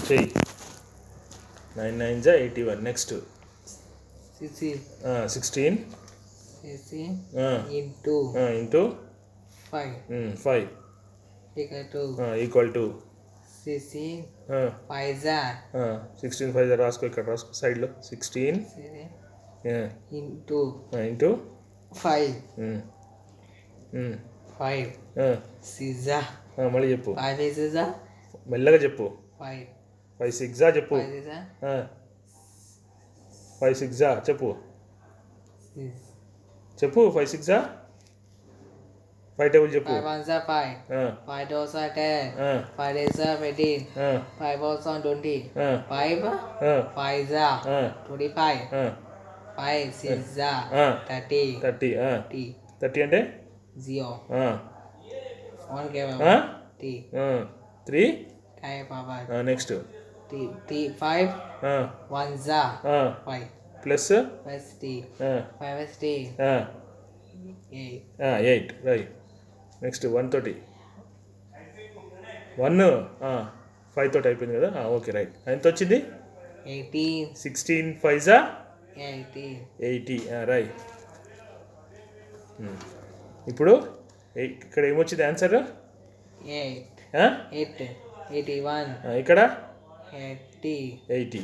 చెయ్యి 9 9 జా 81. Next 16 into 5 equal to 16 5 రాసుకో, ఇక్కడ రాసుకో సైడ్లో 16 ఇంటూ 5 మళ్ళీ చెప్పు, 5 మెల్లగా చెప్పు. 5 5 6 చెప్పు, 5 6 చెప్పు చెప్పు 5 6 5 టేబుల్ చెప్పు. 5 1 5 5 2 10 5 8 15 5 4 20 5 5 25 5 6 30 30 అంటే 0 1 3 నెక్స్ట్ 5 1 5 ప్లస్ 8 రైట్. నెక్స్ట్ 1 తోటి 1 5 తోటి అయిపోయింది కదా. Okay right. ఎంత వచ్చింది? 16 5 80 రైట్. ఇప్పుడు ఇక్కడ ఏమొచ్చింది ఆన్సర్? 81. ఇక్కడ 80.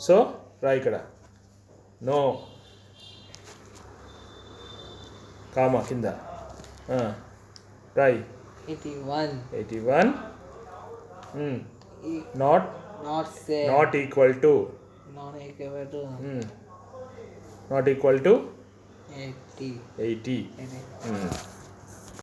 సో రా ఇక్కడ నో కామా కింద రాయి 81 నాట్ ఈక్వల్ టు 80.